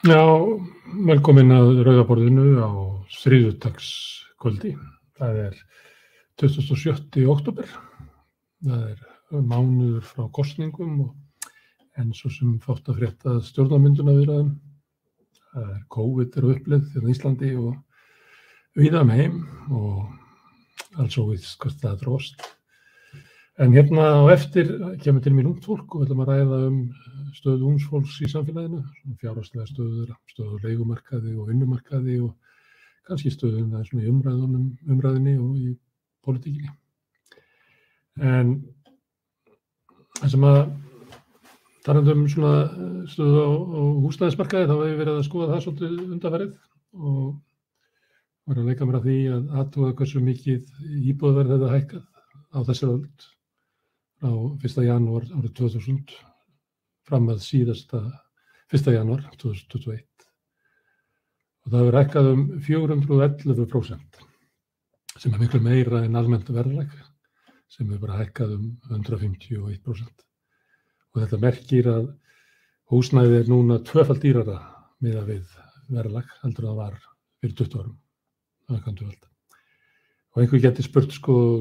Já, velkomin að Rauða borðinu á þriðjudagskvöldi. Það er 27. október. Það er mánuður frá kosningum en svo sem fátt að frétta stjórnarmyndunarviðræðum. Það er COVID á uppleið hérna í Íslandi og víða heim og alls óvíst hvort það þróast. En hérna á eftir kemur til mín ungt fólk og við ætlum að ræða stöðu ungs fólks í samfélaginu, fjárhagslega stöðu leigumarkaði og vinnumarkaði og kannski stöðuna í umræðunni og í pólitíkinni. En það sem að talandi svona stöðu á húsnæðismarkaði, þá hef ég verið að skoða það svolítið undanfarið og var að leika mér að því að athuga hversu mikið íbúðaverð hefði hækkað á þessari öld á 1. janúar árið 2000 fram að síðasta 1. janúar 2021. Og það hefur hækkað 411%, sem er miklu meira en almennt verðlag, sem hefur bara hækkað 151%. Og þetta merkir að húsnæði er núna tvöfalt dýrara miðað við verðlag heldur en það var fyrir 20 árum. Og einhver geti spurt,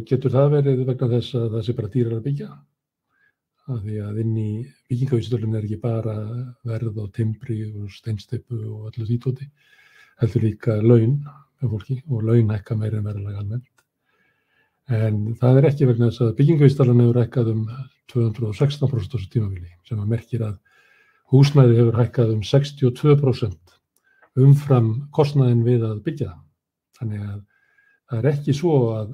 getur það verið vegna þess að það sé bara dýrara að byggja? Af því að inn í byggingavísitölunni er ekki bara verð á timbri og steinsteypu og öllu því tóti, heldur líka laun með fólki og laun hækka meira en verðlag almennt. En það er ekki vegna þess að byggingavísitalan hefur hækkað 216% á þessu tímabili, sem að merkir að húsnæði hefur hækkað 62% umfram kostnaðinn við að byggja það. Þannig að það er ekki svo að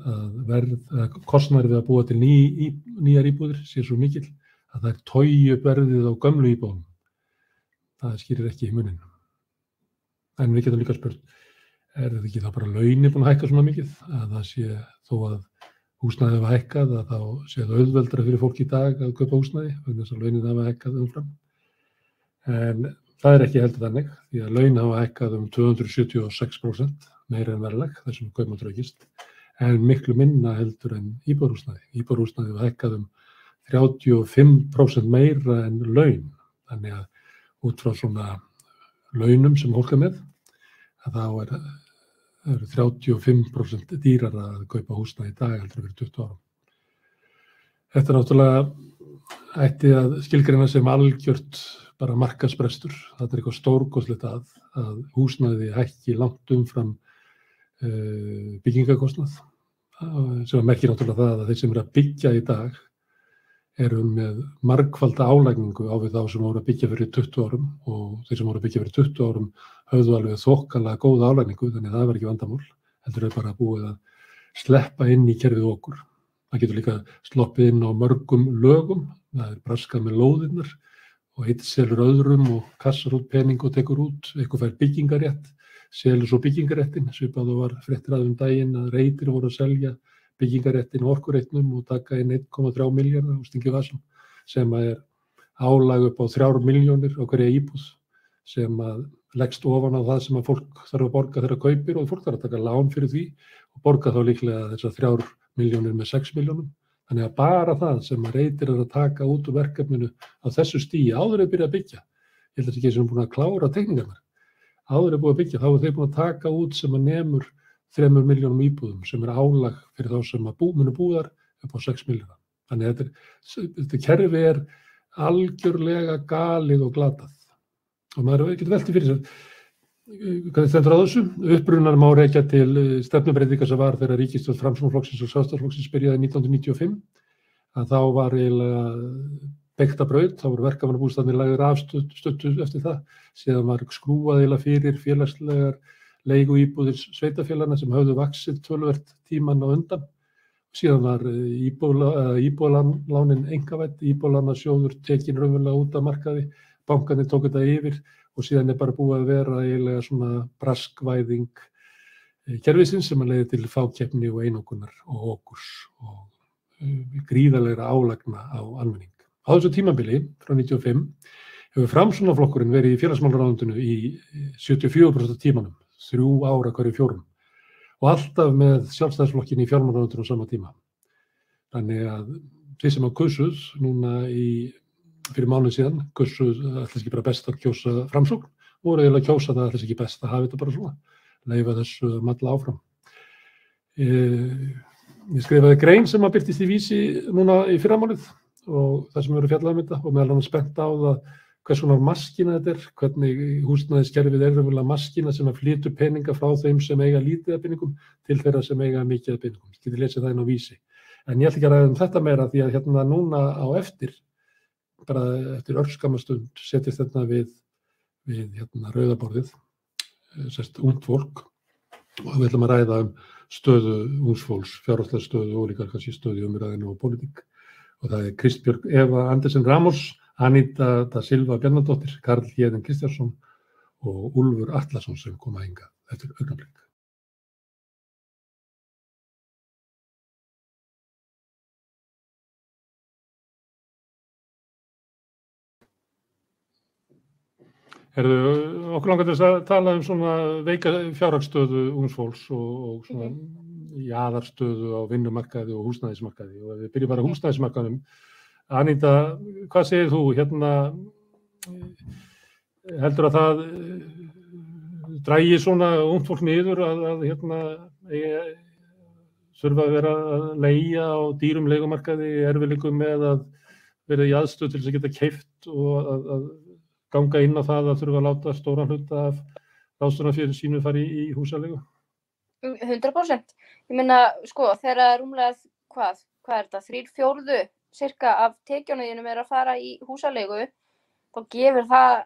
kostnaður við að búa til nýjar íbúðir sé svo mikill að það er togi upp verðið á gömlu íbúðum. Það skýrir ekki í muninn. En við getum líka spurt, er þetta ekki þá bara launin búin að hækka svona mikið? Að það sé þó að húsnæði hafa hækkað, að þá sé það auðveldara fyrir fólk í dag að kaupa húsnæði, vegna þess að launin hafa hækkað umfram. En það er ekki heldur þannig, því að laun hafa hækkað 276%. Meira en verðlag, þessum kaupmáttur aukist, en miklu minna heldur en íbúðarhúsnæði. Íbúðarhúsnæði var hækkað 35% meira en laun. Þannig að út frá svona launum sem fólk er með, að þá er 35% dýrara að kaupa húsnæði í dag heldur en fyrir 20 árum. Þetta er náttúrulega ætti að skilgreina sem algjört bara markaðsbrestur. Þetta er eitthvað stórkostlegt að húsnæði hækki langt umfram byggingarkostnað, sem merkir náttúrulega það að þeir sem eru að byggja í dag eru með margfalda álagningu á við þá sem voru að byggja fyrir 20 árum og þeir sem voru að byggja fyrir 20 árum höfðu alveg þokkalega góða álagningu, þannig að það var ekki vandamál, heldur er bara búið að sleppa inn í kerfið okkur. Það getur líka sloppið inn á mörgum lögum, það er braskað með lóðirnar og einn selur öðrum og kassar út pening og tekur út, eitthvað fær byggingarétt, selur svo byggingaréttin, svipað og var fréttir að daginn að Reitir voru að selja byggingaréttin og orkureitnum og taka inn 1,3 milljarða og stingi vasum, sem er álag upp á 3 milljónir á hverja íbúð, sem að leggst ofan á það sem að fólk þarf að borga þeirra kaupir og fólk þarf að taka lán fyrir því og borga þá líklega þessar 3 milljónir með 6 milljónum. Þannig að bara það sem að Reitir að taka út úr verkefninu á þessu stigi áður að byrja að byggja, ég held að ekki sem búin að klára teikningarnar, áður búið að byggja, þá þeir búin að taka út sem að nemur 3 milljónum íbúðum sem er álag fyrir þá sem að munu búðar upp á 6 milljóna. Þannig að þetta kerfi er algjörlega galið og glatað. Og maður getur veltið fyrir sér, hvað stendur á þessu? Upprunar má rekja til stefnubreytinga sem var þegar ríkisstjórn Framsóknarflokksins og Sjálfstæðisflokksins byrjaði 1995, að þá var eiginlega Beyktabraut, þá voru verkamannabústaðnir lagðir af stuttu eftir það, síðan var skrúfað eiginlega fyrir félagslegar leiguíbúðir sveitarfélaganna sem höfðu vaxið töluvert tímann á undan. Síðan var íbúðalánin einkavædd, íbúðalánasjóður tekin raunverulega út af markaði, bankarnir tóku þetta yfir og síðan er bara búið að vera eiginlega svona braskvæðing kerfisins sem að leiði til fákeppni og einokunar og okurs og gríðarlegra álagna á almenning. Á þessu tímabili, frá 95, hefur Framsóknarflokkurinn verið í félagsmálaráðuneytinu í 74% af tímanum, 3 ára hverju 4, og alltaf með Sjálfstæðisflokkinn í fjármálaráðuneytinu á sama tíma. Þannig að þeir sem að kusuð núna fyrir mánuð síðan, kusuð alltaf ekki bara best að kjósa Framsókn voru eiginlega að kjósa það að þess ekki best að hafa þetta bara svona, leyfa þessu að malla áfram. Ég skrifaði grein sem að birtist í Vísi núna í fyrramálið og það sem verður fjallað þetta og meðal annars spennt á það hvers konar maskína þetta hvernig húsnæðiskerfið raunverulega maskína sem að flytur peninga frá þeim sem eiga lítið af peningum til þeirra sem eiga mikið af peningum. Ég geti lesið það inn á Vísi. En ég ætla ekki að ræða þetta meira því að hérna núna á eftir, bara eftir örskamastund setjast þetta við hérna rauðaborðið, sérst ungt fólk og við ætlum að ræða stöðu ungs fólks, fjárhagslega stöðu og líka kannski stöðu umræðinu og pólitík. Og það Kristbjörg Eva Andersen Ramos, Anita da Silva Bjarnadóttir, Karl Héðinn Kristjánsson og Úlfur Atlason sem koma hingað eftir augnablik. Okkur langar til að tala svona veika fjárhagsstöðu ungs fólks og svona jaðarstöðu á vinnumarkaði og húsnæðismarkaði. Og ef við byrjum bara á húsnæðismarkaðnum, Anita, hvað segir þú? Hérna, heldur að það dragi svona ungt fólk niður að hérna þurfa að vera að leigja á dýrum leigumarkaði, erfiðleikum með að vera í aðstöðu til þess að geta keypt og að ganga inn á það að þurfa að láta stóran hluta af ráðstöfunarfé sínu fara í húsaleigu? 100%. Ég meina, sko, þegar rúmlega, hvað er þetta, 3/4 cirka af tekjunum að fara í húsaleigu, þá gefur það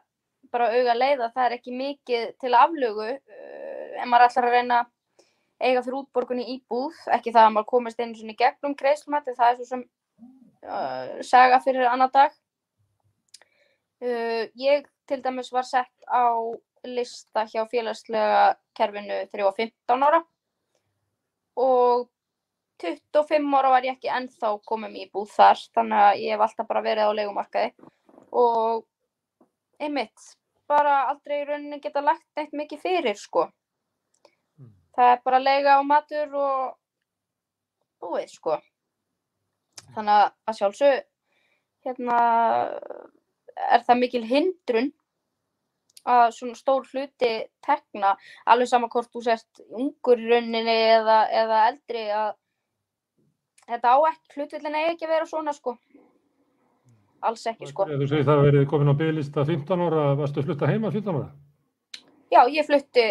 bara auga leið að það er ekki mikið til aflögu ef maður ætlar að reyna að eiga fyrir útborgun í íbúð, ekki það að maður komist einu sinni gegnum greiðslumati, það er svo sem saga fyrir annan dag. Ég til dæmis var sett á lista hjá félagslega kerfinu þegar ég var 15 ára og 25 ára var ég ekki ennþá komin í íbúð þar, þannig að ég hef alltaf bara verið á leigumarkaði og einmitt, bara aldrei í rauninni geta lagt neitt mikið fyrir, sko. Það er bara leiga og matur og búið, sko. Þannig að sjálfsög, hérna, er það mikil hindrun að svona stór hluti tekna, alveg sama hvort þú sért ungur í rauninni eða eldri, að þetta á ekki, hlutföllin eigi ekki að vera svona, sko. Alls ekki, sko. Þú segir það að verið komin á biðlista 15 ára, varstu að flutta heima 15 ára? Já, ég flutti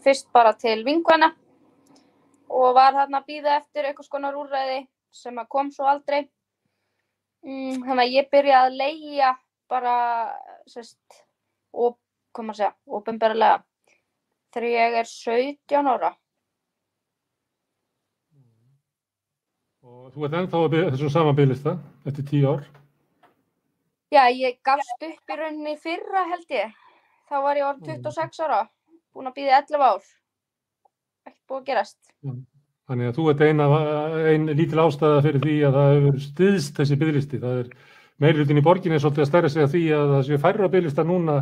fyrst bara til vinkvenna og var þarna að bíða eftir einhvers konar úrræði sem að kom svo aldrei. Þannig að ég byrjaði að leigja bara, og, hvað maður segja, opinberlega þegar ég er 17 ára. Og þú ert ennþá á þessum sama biðlista eftir 10 ár? Já, ég gafst upp í rauninni fyrra, held ég. Þá var ég orðin 26 ára, búin að bíða 11 ár. Ekki búið að gerast. Þannig að þú ert ein lítil ástæða fyrir því að það hefur styðst þessi biðlisti. Það er meirihlutin í borginni svolítið að stærra sig að því að það séu færri á biðlista núna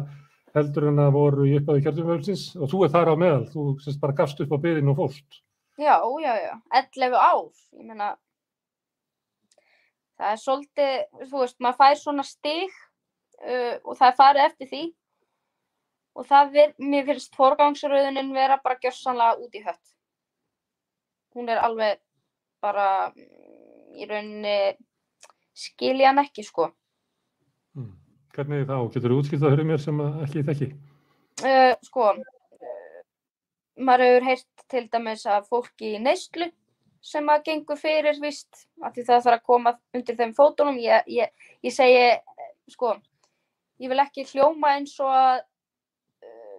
heldur en að voru í upphafi kjörtímabilsins og þú ert þar á meðal. Þú bara gafst upp á biðinu og fórst. Já. 11 ár. Ég meina, það er svolítið, þú veist, maður fær svona stig og það er farið eftir því. Og mér finnst forgangsröðunin vera bara gjörsamlega út í hött. Hún er alveg bara í rauninni skilja hann ekki, sko. Hvernig þá? Getur þú útskýrt það fyrir mér sem ekki þekki? Sko, maður hefur heyrt til dæmis af fólki í neyslu sem að gengur fyrir, víst, að því það þarf að koma undir þeim fótunum. Ég segi, sko, ég vil ekki hljóma eins og að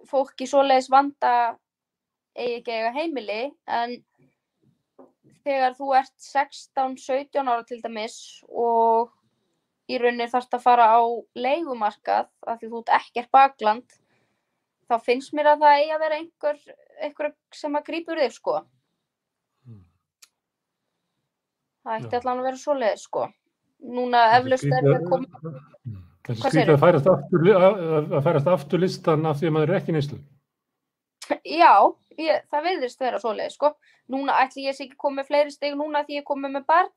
fólk í svoleiðis vanda eigi ekki eiga heimili, en þegar þú ert 16-17 ára til dæmis og í rauninni þarft að fara á leigumarkað af því þú ert ekkert bakland, þá finnst mér að það eigi að vera einhver sem að grípur þig, sko. Það ætti allan að vera svoleiðis, sko. Núna eflaust er það komið. Þessi skrítið að færast aftur listan af því að maður er ekki í neyslu? Já, það virðist vera svoleiðis, sko. Núna ætli ég sé ekki komið fleiri stig núna því ég komið með barn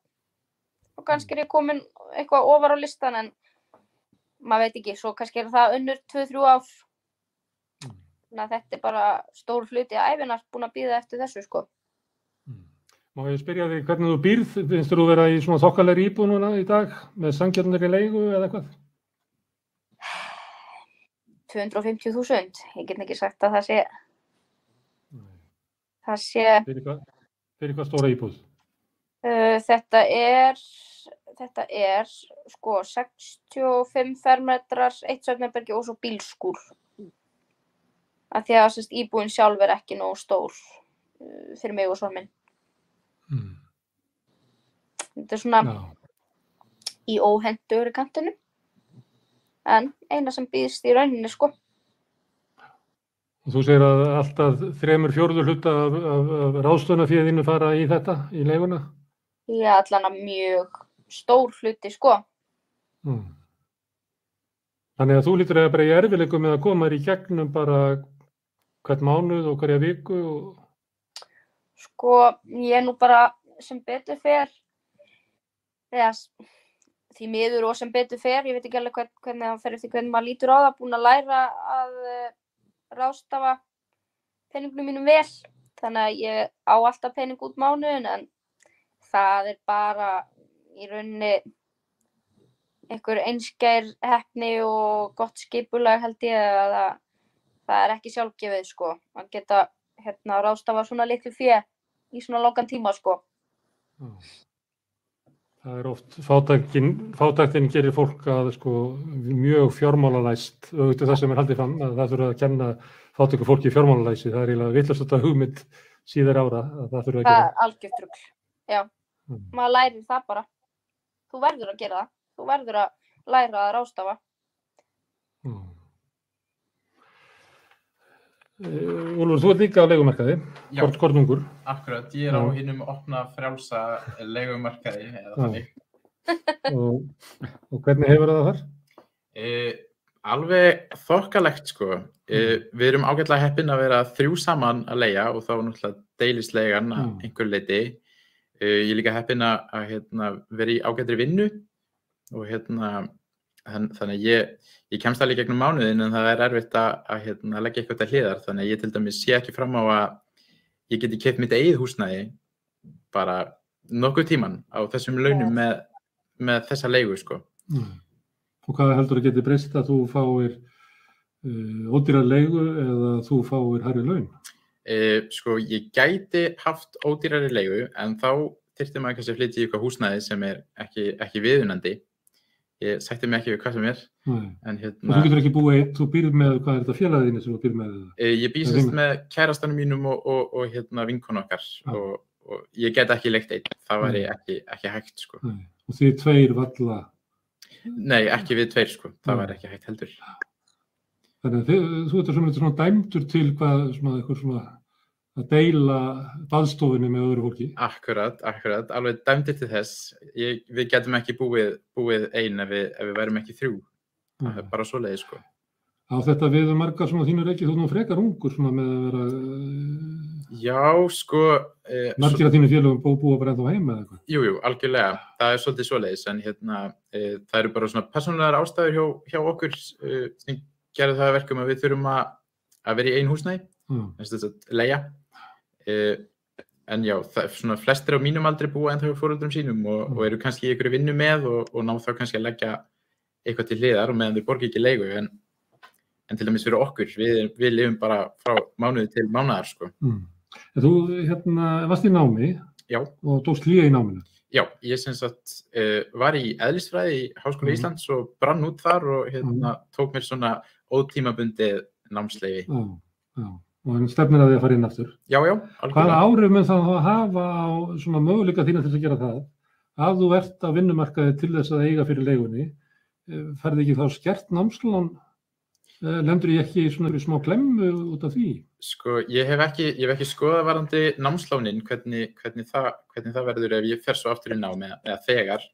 og kannski er ég komin eitthvað ofar á listan, en maður veit ekki, svo kannski það önnur 2-3 ár. Þannig að þetta bara stór hluti ævinnar búin að bíða eftir þessu, sko. Má ég spyrja þig hvernig þú býrð? Finnst þú vera í svona þokkalegri íbúð núna í dag með sanngjarnari leigu eða eitthvað? 250.000. Ég get ekki sagt að það sé... Fyrir hvað stóra íbúð? Þetta er sko 65 fermetrar, 1 svefnherbergi og svo bílskúr. Af því að íbúðin sjálf ekki nógu stór fyrir mig og son minn. Þetta svona í óhentugri kantinu. En eina sem býðst í rauninni, sko. Og þú segir að alltaf 3/4 hluta af ráðstöfunarféðinu fara í þetta, í leiguna? Já, allan að mjög stór hluti, sko. Þannig að þú lítur bara í erfiðleikum með að koma þér í gegnum bara hvern mánuð og hverja viku? Sko, ég nú bara sem betur fer, því miður og sem betur fer, ég veit ekki alveg hvernig það fer eftir hvernig maður lítur á það, búin að læra að ráðstafa peningunum mínum vel. Þannig að ég á alltaf pening út mánuðin, en það bara í rauninni einhver einskær heppni og gott skipulag held ég að það ekki sjálfgefið, sko. Að geta ráðstafa svona litlu fé í svona langan tíma, sko. Það oft fátæktin gerir fólk að sko mjög fjármálalæst, auðvitað það sem haldið fram að það þurfa að kenna fátæku fólki fjármálalæsi. Það eiginlega vitlausasta hugmynd síðar ára að það þurfa að gera. Það algjört rugl, já. Maður lærir það bara. Þú verður að gera það. Þú verður að læra að ráðstafa. Úlfur, þú líka á leigumarkaði, kornungur. Akkurat, ég á hinum opna frjálsa leigumarkaði eða þannig. Og hvernig hefur það þar? Alveg þokkalegt, sko. Við erum ágætlega heppin að vera 3 saman að leigja og þá náttúrulega deilist leigan að einhver leyti. Ég líka heppin að vera í ágætri vinnu og þannig að ég kemst alveg gegnum mánuðin, en það erfitt að leggja eitthvað til hliðar, þannig að ég til dæmis sé ekki fram á að ég geti keypt mitt eigið húsnæði bara nokkuð tíman á þessum launum með þessa leigu, sko. Og hvað heldur að geti breyst að þú fáir ódýrar leigu eða þú fáir hærri laun? Sko, ég gæti haft ódýrari leigu, en þá þyrfti maður kannski að flytja í eitthvað húsnæði sem ekki viðunandi. Ég sætti mig ekki við hvað sem en Og þú getur ekki búið einn, þú býrð með, hvað þetta félagðinni sem þú býrð með? Ég býst með kærastanum mínum og vinkonu okkar og ég get ekki leigt einn, það væri ekki hægt, sko. Og þið 2 valla? Nei, ekki við 2, sko, það væri ekki hægt heldur. Þannig að þú ert svona dæmdur til hvað, eitthvað svona að deila baðstofunni með öðru fólki? Akkurat, alveg dæmdir til þess. Við getum ekki búið ein ef við værum ekki 3. Það bara svoleiðis, sko. Á þetta við margar svona þínur ekki, þú nú frekar ungur svona með að vera... Já, sko... Margir af þínu félögum búa bara ennþá heima eða eitthvað? Jú, algjörlega. Það svolítið svoleiðis, en það eru bara svona persónulegar ástæður hjá okkur sem gerðu það verkum að við þurfum að vera í ein húsnæði, þess að leigja. En já, svona flestir á mínum aldri búa ennþá hjá foreldrum sínum og eru kannski í einhverju vinnu með og ná þá kannski að leggja eitthvað til hliðar og meðan þau borgi ekki leigu, en til dæmis fyrir okkur, við lifum bara frá mánuði til mánaðar, sko. Þú varst í námi og tókst hlé í náminu? Já, ég sem sagt var í eðlisfræði í Háskóla Íslands og brann út þar og tók mér svona ótímabundið námsleyfi. Og hann stefnir að því að fara inn aftur. Já, algjörlega. Hvaða áhrif mun það hafa á svona möguleika þína til að gera það? Að þú ert á vinnumarkaði til þess að eiga fyrir leigunni, ferði ekki þá skert námslán? Lendur ég ekki í svona smá klemmu út af því? Sko, ég hef ekki skoðað varðandi námslánin, hvernig það verður ef ég fer svo aftur í nám eða þegar.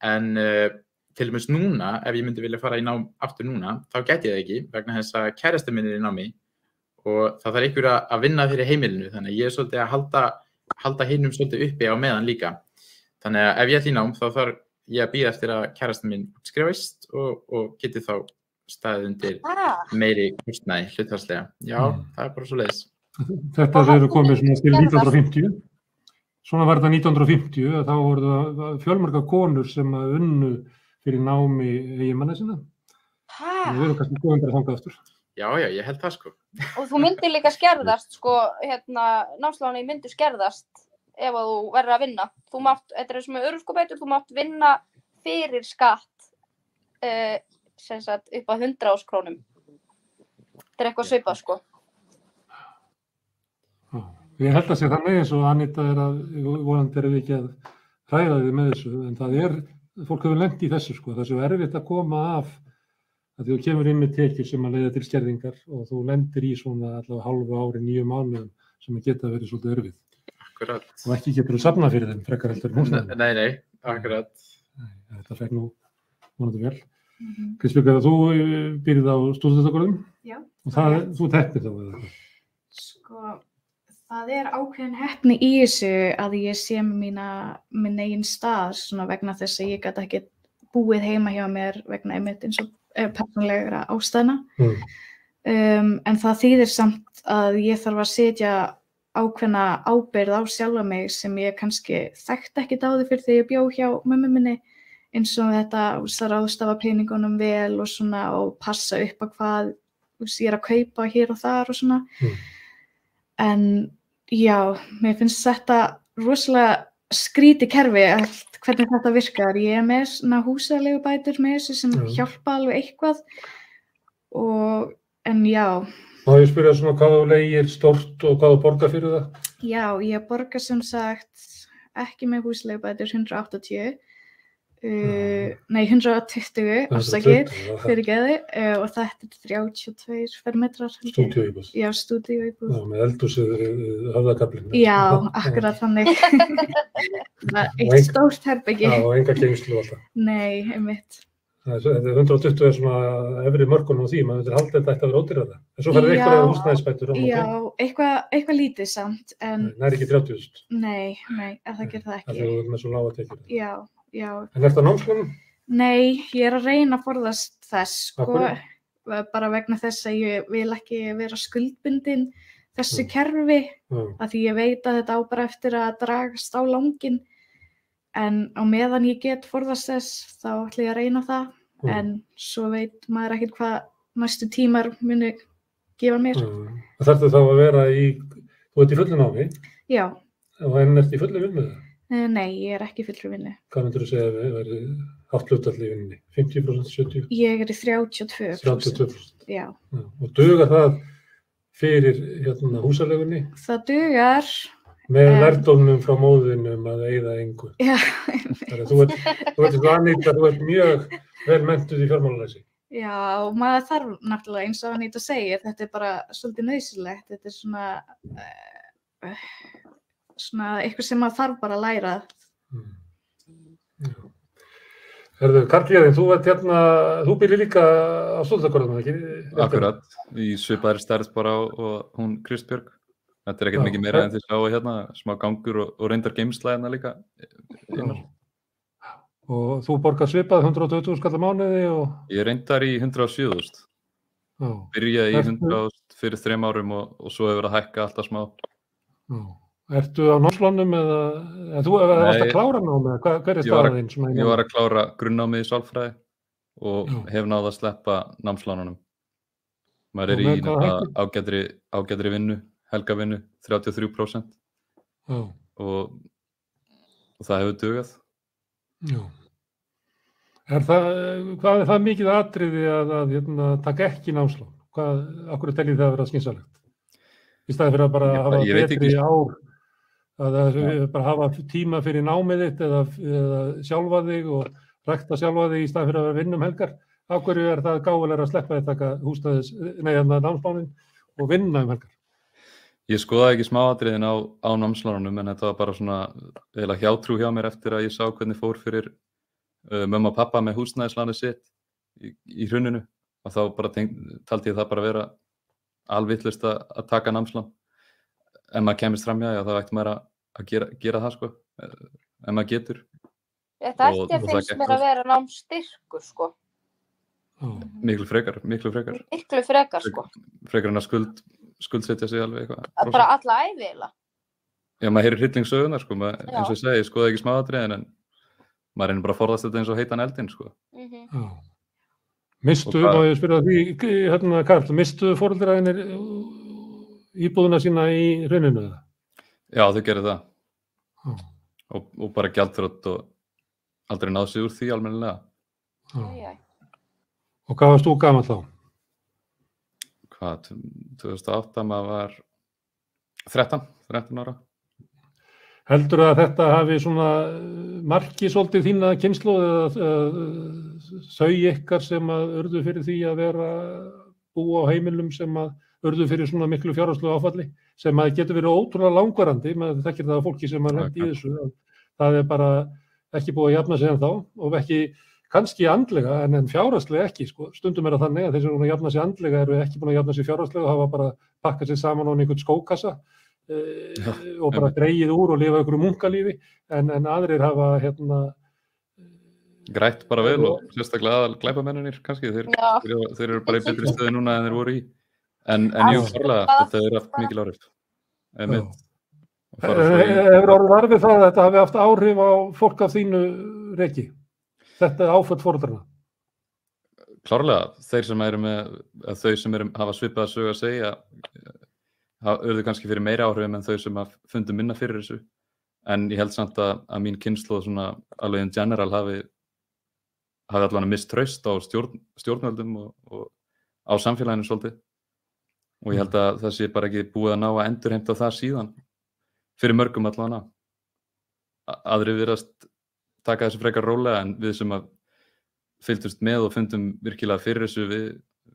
En til dæmis núna, ef ég myndi vilja fara í nám aftur núna, þá gæti ég það ekki, vegna þess að kærasti minn í námi. Og það þarf einhver að vinna fyrir heimilinu, þannig að ég svolítið að halda hinum svolítið uppi á meðan líka. Þannig að ef ég ætla í nám, þá þarf ég að bíða eftir að kærastan mín útskrifist og geti þá staðið undir meiri kostnaði hlutfallslega. Já, það bara svoleiðis. Þetta eru komið svona til 1950. Svona var þetta 1950, að þá voru það fjölmarga konur sem unnu fyrir námi eiginmanna sinna. Það verður kannski góðum bara þangað aftur. Já, ég held það sko. Og þú myndir líka skerðast, sko, námslánin myndir skerðast ef að þú verður að vinna. Þú mátt, þetta sem örorkubætur, þú mátt vinna fyrir skatt, sem sagt, upp á 100.000 krónum. Þetta eitthvað svipað, sko. Ég held að sé þannig eins og Anita vonandi erum við ekki að hræða þig með þessu, en það fólk hefur lent í þessu, sko. Það er svo erfitt að koma af að þú kemur inn með tekjur sem að leiða til skerðingar og þú lendir í svona allavega hálfu ári, 9 mánuðum sem að geta verið svolítið örfið. Akkurat. Og ekki getur þú safnað fyrir þeim, frekar heldur en húsnæði. Nei, akkurat. Þetta fer nú vonandi vel. Kristbjörg, þú býrð á stúdentagörðum? Já. Og þú teppir þá eða eitthvað? Sko, það ákveðin heppni í þessu að ég sé minn eigin stað svona vegna þess að ég gat ekki búið heima hjá mér vegna einmitt eins og persónulegra ástæðna. En það þýðir samt að ég þarf að setja ákveðna ábyrgð á sjálfa mig sem ég kannski þekkti ekkert áður fyrir þegar ég bjó hjá mömmu minni, eins og þetta að ráðstafa peningunum vel og svona og passa upp á hvað ég að kaupa hér og þar og svona. En já, mér finnst þetta rosalega skrítið kerfi allt hvernig þetta virkar. Ég með svona húsaleigubætur með þessu sem hjálpa alveg eitthvað en já. Má ég spyrja svona hvað þú leigir stórt og hvað þú borgar fyrir það? Já, ég borgar sem sagt ekki með húsaleigubætur 180, nei 120, afsakið, fyrirgeði, og þetta 32 fermetrar. Stúdíóíbúð. Já, stúdíóíbúð. Já, með eldhúsið höfðagaflinn. Já, akkurat þannig. Eitt stórt herbyggi. Já, og enga geymslu alltaf. Nei, einmitt. Þetta 120 svona efri mörkunum á því, maður myndir halda þetta ætti að vera ódýrara. En svo færðu eitthvað eða húsnæðisbætur á móti. Já, eitthvað lítið samt. Nei, ekki 30.000. Nei, það gerir það ekki. Það er með svo lága tekjur. Já. En er það námslánum? Nei, ég að reyna að forðast þess, sko, bara vegna þess að ég vil ekki vera skuldbundin þessu kerfi, af því ég veit að þetta á bara eftir að dragast á langinn, en á meðan ég get forðast þess, þá ætla ég að reyna það, en svo veit maður ekkert hvað næstu tímar muni gefa mér. Það þarf þá að vera þú ert í fullu námi? Já. Og en ert í fullu vinnu? Nei, ég ekki í fullri vinnu. Hvað myndir þú segja að verði hátt hlutfall í vinnunni? 50%, 70%? Ég í 32%. 32%? Já. Og dugar það fyrir húsalegunni? Það dugar. Með lærdómnum frá móðinum að eyða engu. Já. Þú ert Anita, þú ert mjög vel menntuð í fjármálalæsi. Já, og maður þarf náttúrulega eins og Anita segir, þetta bara svolítið nauðsynlegt. Þetta svona eitthvað sem maður þarf bara að læra. Karl-Héðinn, þú býrð líka á stúdentagörðum, ekki? Akkurat, í svipaðri stærð bara og hún Kristbjörg. Þetta ekkert mikið meira en þið sjáu hérna, smá gangur og reyndar geymsla hérna líka. Og þú borgar svipað 120.000 kall á mánuði og... Ég reyndar í 107.000. Byrjaði í 100.000 fyrir 3 árum og svo hefur það hækkað alltaf smá. Ertu á námslánum eða þú varst að klára námi? Hver staðan þín? Ég var að klára grunnnámið í sálfræði og hef náð að sleppa námslánunum. Maður í ágætri vinnu, helgavinnu, 33%. Og það hefur dugað. Já. Hvað það mikið atriði að taka ekki námslán? Af hverju teljið það að vera skynsamlegt? Í staði fyrir að bara hafa betri ár, að bara hafa tíma fyrir námið þitt eða sjálfa þig og rækta sjálfa þig í staði fyrir að vera vinna helgar. Af hverju það gáfulegra að sleppa að taka námslánin og vinna helgar? Ég skoðaði ekki smáatriðin á námslánunum, en þetta var bara svona eiginlega hjátrú hjá mér eftir að ég sá hvernig fór fyrir mömmu og pappa með húsnæðislánið sitt í hruninu. Og þá bara taldi ég það bara vera alvitlaust að taka námslán. Ef maður kemist fram hjá, þá ætti maður að gera það, sko, ef maður getur. Þetta ætti að finnst mér að vera námsstyrkur, sko. Miklu frekar. Miklu frekar, sko. Frekar en að skuldsetja sig alveg eitthvað. Bara alla ævi, eiginlega. Já, maður heyrir hryllingssögunar, sko, eins og ég segi, skoða ekki smáatriðin, en maður reynir bara að forðast þetta eins og heitan eldinn, sko. Mistu, má ég spyrja því, Karl, mistu foreldrar íbúðuna sína í hruninu? Já, þau gerðu það. Og bara gjaldþrot og aldrei náðu sig úr því almennilega. Og hvað varst þú gamall þá? Hvað, 2008, maður var 13 ára. Heldur að þetta hafi svona marki svolítið þína kynslóð eða þau ykkar sem að urðu fyrir því að vera búa á heimilum sem að urðu fyrir svona miklu fjárhagslegu áfalli sem að getur verið ótrúlega langvarandi, maður þekkir það að fólki sem að lent í þessu, það bara ekki búið að jafna sig ennþá og ekki kannski andlega en fjárhagslega ekki, sko. Stundum það þannig að þeir sem eru að jafna sig andlega eru ekki búin að jafna sig fjárhagslega og hafa bara pakkað sig saman á einhvern skókassa og bara dreigið úr og lifa einhverju munkalífi en aðrir hafa grætt bara vel og sérstaklega aðal glæpamennir kannski, þeir eru bara í betri stöðu núna en þeir voru í en jú, farlega, þetta er haft mikil áhrif Hefur orðið varfið það að þetta hafi haft áhrif á fólk af þínu reki, þetta áföll foreldrana? Klárlega, þeir sem eru með þau sem hafa svipað sögu að segja urðu kannski fyrir meiri áhrifum en þau sem fundu minna fyrir þessu en ég held samt að mín kynslóð svona alveg in general hafi allavega mist traust á stjórnvöldum og á samfélaginu svolítið og ég held að það sé bara ekki búið að ná að endurheimta það síðan fyrir mörgum allavega aðrir virðast taka þessu frekar rólega en við sem að fylgdust með og fundum virkilega fyrir þessu við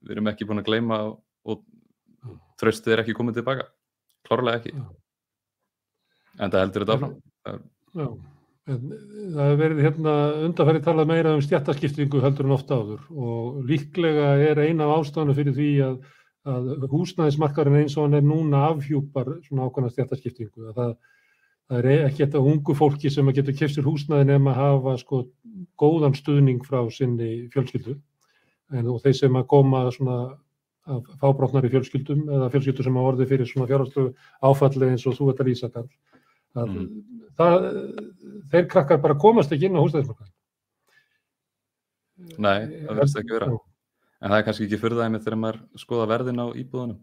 erum ekki búin að gleyma og traustið ekki komið tilbaka, klárlega ekki. En það heldur þetta áfram. Já, það hefur verið undanfarið talað meira stéttaskiptingu heldur en oft áður og líklega ein af ástæðunum fyrir því að húsnæðismarkaðurinn eins og hann núna afhjúpar svona ákveðna stéttaskiptingu. Það ekki þetta ungu fólki sem getur keypt sér húsnæði nema að hafa sko góðan stuðning frá sinni fjölskyldu og þeir sem að koma svona af fábrotnari fjölskyldum eða fjölskyldur sem hafa orðið fyrir svona fjárhagslegu áfalli eins og þú ert að lýsa þeir krakkar bara komast ekki inn á húsnæðismarkaðinn. Nei, það verðist ekki vera. En það er kannski ekki furðaðið þegar maður skoða verðin á íbúðunum.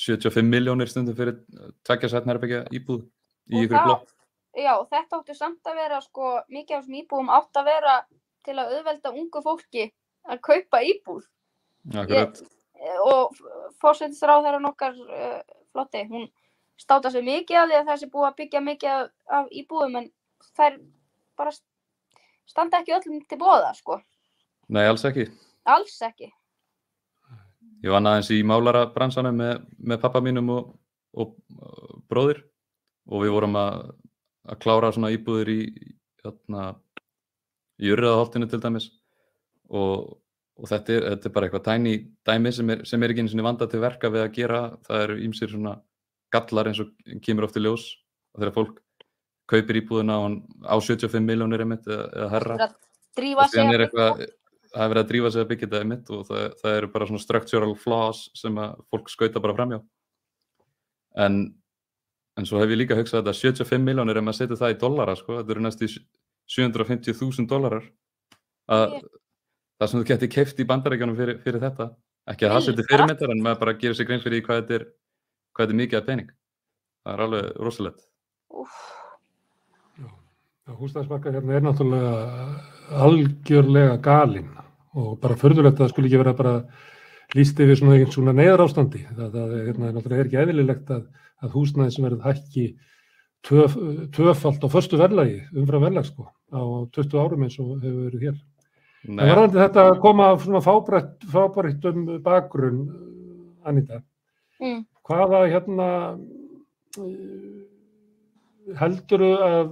75 milljónir stundum fyrir 2 svefnherbergja íbúð í ykkur blokk. Já, þetta átti samt að vera sko mikið af þessum íbúðum átt að vera til að auðvelda ungu fólki að kaupa íbúð. Og forsætisráðherrann okkar Flotti, hún státa sig mikið af því að það sé búið að byggja mikið af íbúðum en þær bara standa ekki öllum til boða, sko. Nei, alls ekki. Alls ekki. Ég vann aðeins í málarabransanum með pappa mínum og bróðir og við vorum að klára svona íbúðir í Urriðaholtinu til dæmis og þetta er bara eitthvað tiny dæmi sem er ekki einu sinni vandað til verka við að gera. Það eru ýmsir svona gallar eins og kemur oft í ljós og þegar fólk kaupir íbúðina á 75 milljónir eða herra. Það er verið að drífa sig að byggja þetta og það eru bara svona structural flaws sem að fólk skauta bara framhjá. En svo hef ég líka hugsað að 75 milljónir ef maður setur það í dollara, sko, þetta eru næstu $750,000 það sem þú getur keypt í Bandaríkjunum fyrir þetta. Ekki að það setja fyrirmyndar en maður bara gerir sig grein fyrir hvað þetta er mikið af pening. Það er alveg rosalegt. Húsnæðismarkaður er náttúrulega algjörlega galinn og bara furðulegt að það skulle ekki vera bara lýst yfir svona neyðarástandi. Það er náttúrulega ekki eðlilegt að húsnæðisverð hækki tvöfalt á föstu verðlagi umfram verðlag, sko, á 20 árum eins og hefur verið hér. En varðandi þetta að koma af svona frábærittum bakgrunn, Anita, hvaða heldurðu að,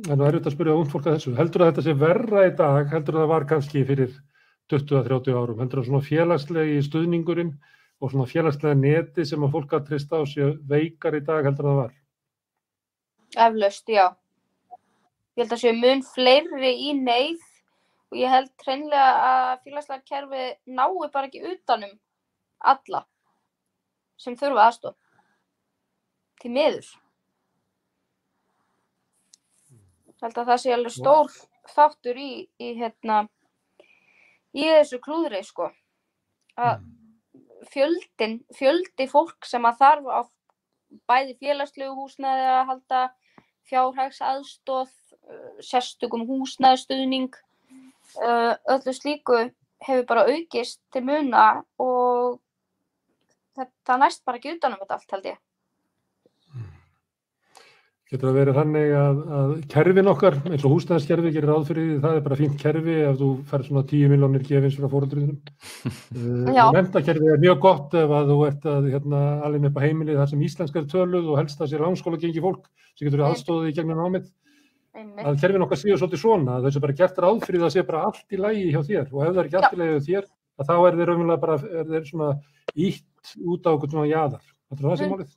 það er erfitt að spyrja ungt fólk að þessu, heldurðu að þetta sé verra í dag, heldurðu að það var kannski fyrir 20-30 árum, heldurðu að svona félagslegi stuðningurinn og svona félagslega neti sem að fólk að treysta á sig veikar í dag, heldurðu að það var? Eflaust, já. Ég held að séu mun fleiri í neyð og ég held hreinlega að félagslega kerfi nái bara ekki utanum alla sem þurfa aðstoð. Því miður. Ég held að það sé alveg stór þáttur í þessu klúðri, sko. Að fjöldi fólk sem að þarf á bæði félagslegu húsnæði að halda, fjárhagsaðstoð, sérstökum húsnæðisstuðning, öllu slíku hefur bara aukist til muna og það næst bara ekki utanum þetta allt, held ég. Getur það verið þannig að kerfin okkar, eins og húsnæðiskerfi gerir ráð fyrir því, það er bara fínt kerfi ef þú færð svona 10 milljónir gefins frá foreldrunum. Menntakerfi er mjög gott ef að þú ert að alin upp á heimili þar sem íslenska er töluð og helst að sé langskóla gengi fólk sem getur aðstóðið í gegnum námið. Að kerfin okkar séu svolítið svona, að þessu bara gert ráð fyrir það sé bara allt í lagi hjá þér og ef það er ekki allt í lagi hjá þér, að þá er þeir raunverulega bara svona ítt út á okkur svona jaðar. Það sé málið.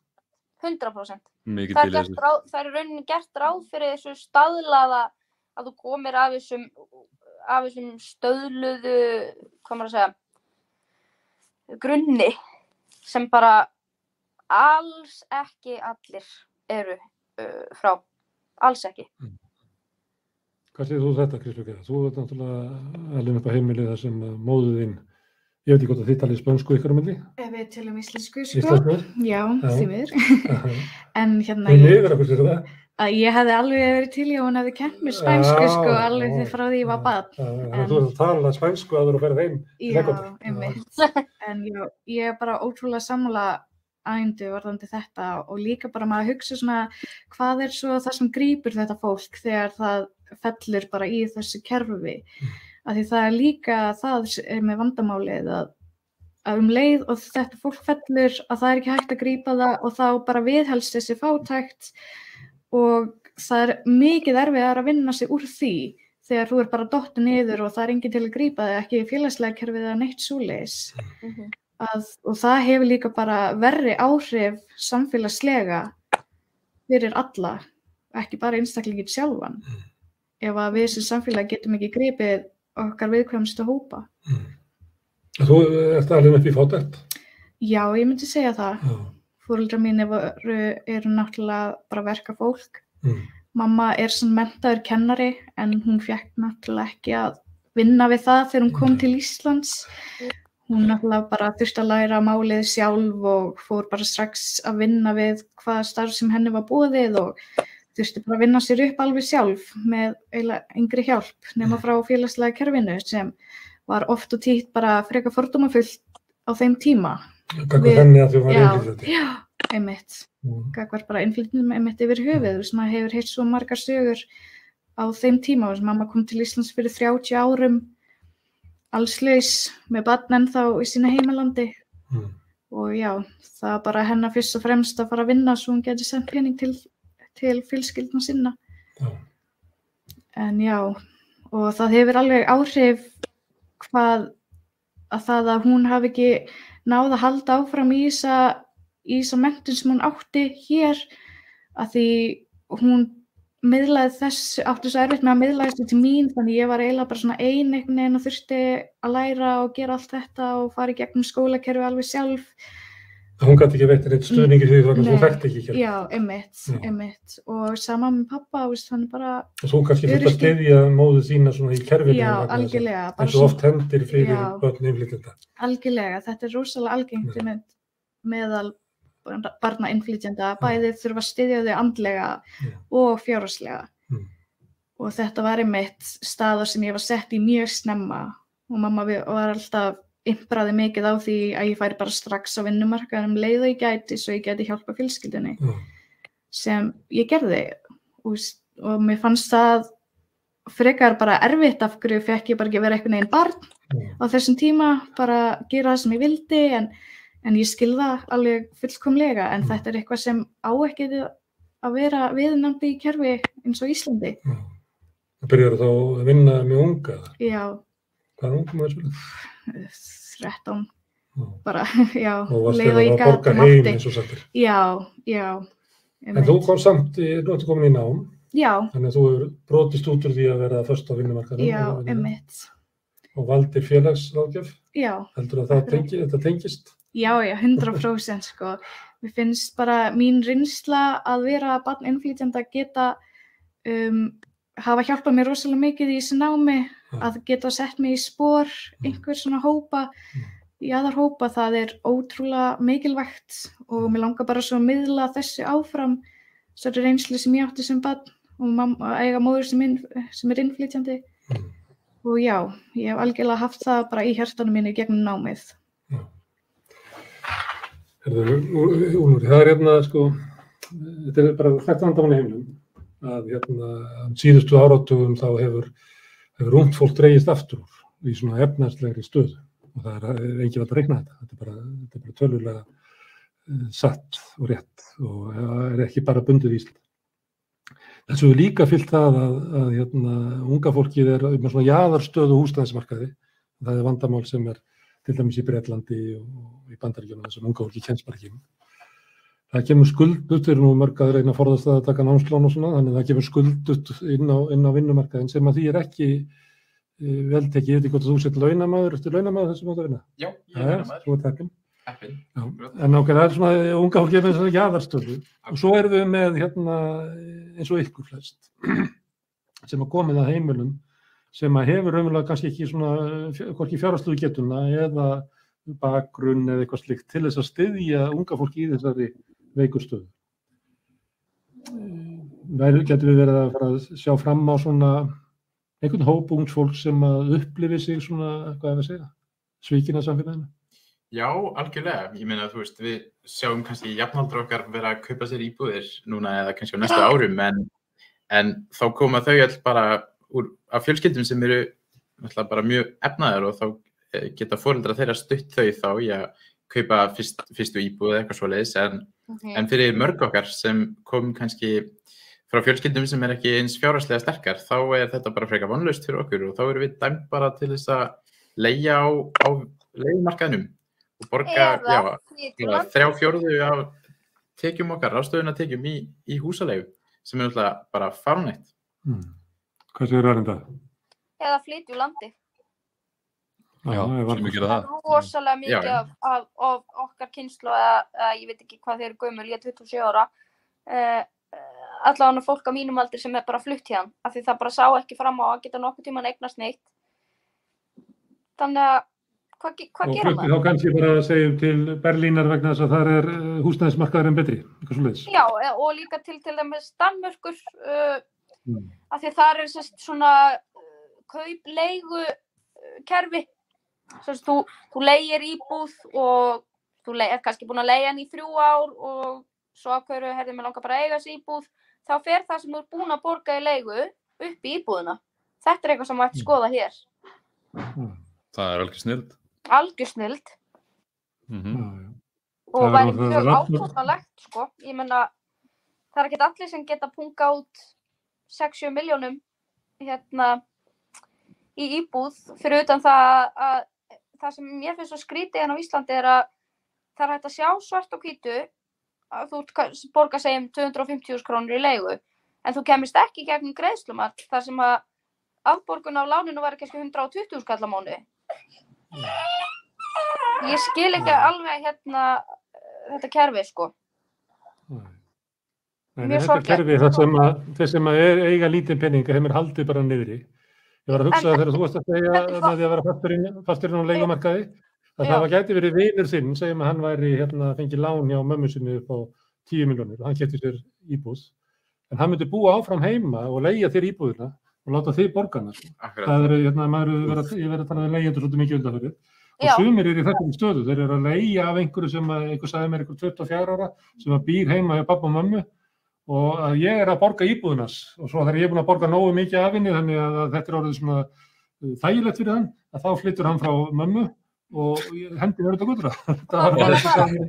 100%. Mikið til þessu. Það er í rauninni gert ráð fyrir þessu staðlaða að þú komir af þessum stöðluðu, hvað maður að segja, grunni sem bara alls ekki allir eru frá. Alls ekki. Hvað segir þú þetta, Kristbjörg? Þú ert náttúrulega alin upp á heimili þar sem móðir þín, ég veit ekki hvort að þið talið spönsku ykkur á milli? Við tölum íslensku, sko. Íslensku? Já, því miður. En Því miður, hvað segir það? Ég hefði alveg verið til í að hún hefði kennt mér spænsku, sko, alveg frá því ég var barn. Þú ert að tala spænsku að þú eru að ferð heim. Já, einmitt. En já, ég er bara ótrúlega sammála ægindu varðandi þetta og líka bara maður hugsa svona hvað er svo það sem grípur þetta fólk þegar það fellur bara í þessu kerfi. Af því það er líka það er með vandamálið að leið og þetta fólk fellur að það er ekki hægt að grípa það og þá bara viðhelst þessi fátækt og það er mikið erfiðar að vinna sig úr því þegar þú er bara dottið niður og það er enginn til að grípa þig, ekki félagslega kerfið eða neitt svoleiðis. Og það hefur líka bara verri áhrif samfélagslega fyrir alla, ekki bara einstaklingin sjálfan. Ef að við sem samfélag getum ekki gripið okkar viðkvæmustu hópa. Þú ert alveg upp í fátækt? Já, ég myndi segja það. Foreldrar mín eru náttúrulega bara verkafólk. Mamma er svona menntaður kennari en hún fékk náttúrulega ekki að vinna við það þegar hún kom til Íslands. Hún náttúrulega bara þurfti að læra málið sjálf og fór bara strax að vinna við hvaða starf sem henni var boðið og þurfti bara að vinna sér upp alveg sjálf með eiginlega engri hjálp nema frá félagslega kerfinu sem var oft og títt bara frekar fordómafullt á þeim tíma. Gagnvart henni að þú var innflytjandi? Já, einmitt. Gagnvart bara innflytjandum einmitt yfir höfuð. Maður hefur heyrt svo margar sögur á þeim tíma. Mamma kom til Íslands fyrir 30 árum, allslaus með barn ennþá í sínu heimalandi. Og já, það var bara hennar fyrst og fremst að fara að vinna svo hún geti sendt pening til fjölskyldna sinna. En já, og það hefur alveg áhrif að hún hafi ekki náð að halda áfram í þessa menntun sem hún átti hér að því hún átti svo erfitt með að miðla þessu til mín þannig ég var eiginlega bara svona ein einhvern veginn og þurfti að læra og gera allt þetta og fara í gegnum skólakerfi alveg sjálf. Hún gat ekki veitt neitt stuðningi því þú þekkti ekki hér. Já, einmitt. Og sama með pappa, hann bara... Og þú kannski þurft að styðja móður þína svona í kerfinu. Já, algjörlega. Eins og oft hendir fyrir börn innflytjenda. Algjörlega, þetta er rosalega algengt meðal barna innflytjenda. Bæði þurfa að styðja þau andlega og fjárhagslega. Og þetta var einmitt staðar sem ég var sett í mjög snemma og mamma var alltaf impraði mikið á því að ég færi bara strax á vinnumarkaðnum leið og ég gæti svo ég gæti hjálpa fjölskyldunni sem ég gerði og mér fannst það frekar bara erfitt af hverju fekk ég bara ekki vera einhvern veginn barn á þessum tíma bara gera það sem ég vildi en ég skil það alveg fullkomlega en þetta er eitthvað sem á ekki að vera viðunandi í kerfi eins og Íslandi. Það byrjar þá að vinna með unga? Já. Hvað ungum er það? 13 bara, já, og varst þér að borga heim eins og sagtir. Já. En þú kom samt, nú ertu komin í nám Já. Þannig að þú hefur brotist út úr því að vera föst á vinnumarkaðnum. Já, einmitt. Og valdir félagsráðgjöf. Já. Heldur að þetta tengist? Já, 100% sko. Mér finnst bara mín reynsla að vera barn innflytjenda geta hafa hjálpað mér rosalega mikið í þessu námi, að geta sett mig í spor einhver svona hópa, jaðarhópa, það er ótrúlega mikilvægt og mér langar bara svo að miðla þessu áfram, þessari reynslu sem ég átti sem barn og eiga móður sem er innflytjandi. Og já, ég hef algjörlega haft það bara í hjartanum mínu gegnum námið. Úlfur, það er sko, þetta er bara þekkt vandamál í heiminum, að síðustu áratugum þá hefur ungt fólk dregist aftur úr í svona efnahagslegri stöðu og það er enginn að reikna þetta. Þetta er bara tölulega satt og rétt og er ekki bara bundið í Ísland. Þessu er líka fylgt það að unga fólkið er með svona jaðarstöðu húsnæðismarkaði. Það er vandamál sem er til dæmis í Bretlandi og í Bandaríkjunum þar sem unga fólki kemst bara ekki. Það kemur skuldugt, þeir eru nú mörg að reyna að forðast að taka námslán og svona, þannig að það kemur skuldugt inn á vinnumarkaðinn sem að því er ekki vel tekið. Ég veit ekki hvort þú sett launamaður, ertu launamaður þessum átt að vinna? Já, ég er launamaður. Þú ert heppinn. En það er svona unga fólki með þessari jaðarstöðu. Og svo erum við með eins og ykkur flest sem að komið að heimilum sem að hefur raunverulega kannski ekki svona hvorki fjárhagslegu getuna eða bakgrunn eða eitthvað slíkt til þess að styðja unga fólki í þessari veikur stöðu. Getum við verið að fara að sjá fram á svona einhvern hóp ungt fólk sem að upplifi sig svona, hvað er að segja, svikin að samfélaginu? Já, algjörlega. Ég meina, þú veist, við sjáum kannski jafnaldrar okkar vera að kaupa sér íbúðir núna eða kannski á næstu árum, en þá koma þau all bara af fjölskyldum sem eru bara mjög efnaðar og þá geta foreldrar þeirra stutt þau þá í að kaupa fyrstu íbúð eða eitthvað svoleiðis, en fyrir mörg okkar sem kom kannski frá fjölskyldum sem er ekki eins fjárhagslega sterkar, þá er þetta bara frekar vonlaust fyrir okkur og þá erum við dæmt bara til þess að leigja á leigumarkaðnum og borga 3/4 af tekjum okkar, ráðstöfunartekjum í húsaleigu, sem er náttúrulega bara fáránlegt. Hvað segir Arenda? Eða flytja úr landi. Já, sem við gerum það. Það er rosalega mikið af okkar kynslóð, eða ég veit ekki hvað þeir eru gömul, ég er 27 ára, allavega fólk á mínum aldri sem er bara flutt hérna, af því það bara sá ekki fram á að geta nokkuð tímann eignast neitt. Þannig að hvað gera maður? Og þá kannski bara segjum til Berlínar vegna þess að þar er húsnæðismarkaðurinn betri, eitthvað svoleiðis. Já, og líka til dæmis Danmörkur, af því þar er svona kaup-leigu kerfi. Þú leigir íbúð og þú er kannski búin að leigja hann í 3 ár og svo ákveður, mig langar bara að eiga þessi íbúð, þá fer það sem þú er búin að borga í leigu upp í íbúðina. Þetta er eitthvað sem maður ætti skoða hér. Það er algjör snilld. Algjör snilld. Og væri mjög ákvörðanlegt, sko. Ég meina, það er ekki allir sem geta punga út 6-7 milljónum í íbúð, fyrir utan það að sem mér finnst svo skrítið hérna á Íslandi er að það er hægt að sjá svart og hvítu að þú borgar segjum 250.000 krónur í leigu, en þú kemist ekki gegnum greiðslumat þar sem að afborgun af láninu var kannski 120.000 kall á mánuði. Ég skil ekki alveg þetta kerfi, sko. Mjög sorglegt. Þetta kerfi þeir sem eiga lítinn peninga, þeim er haldið bara niðri. Ég var að hugsa þegar þú varst að segja með því að vera fasturinn á leigumarkaði, að það gæti verið vinur þinn, segjum að hann væri fengið lán hjá mömmu sinni upp á 10 milljónir og hann keypti sér íbúð, en hann myndi búa áfram heima og leigja þér íbúðina og láta þig borga hana. Það er, ég verið að tala um leigjendur svolítið mikið undan fyrir. Og sumir eru í þessum stöðu, þeir eru að leigja af einhverju sem einhver sagði mér, einhver 24 ára, sem býr heima hjá pabba og mömmu og að ég er að borga íbúðinans og svo þegar ég er búin að borga nógu mikið af henni, þannig að þetta er orðið svona þægilegt fyrir hann, að þá flyttur hann frá mömmu og hendi verður þetta gutra. Þetta var bara þessi sagði.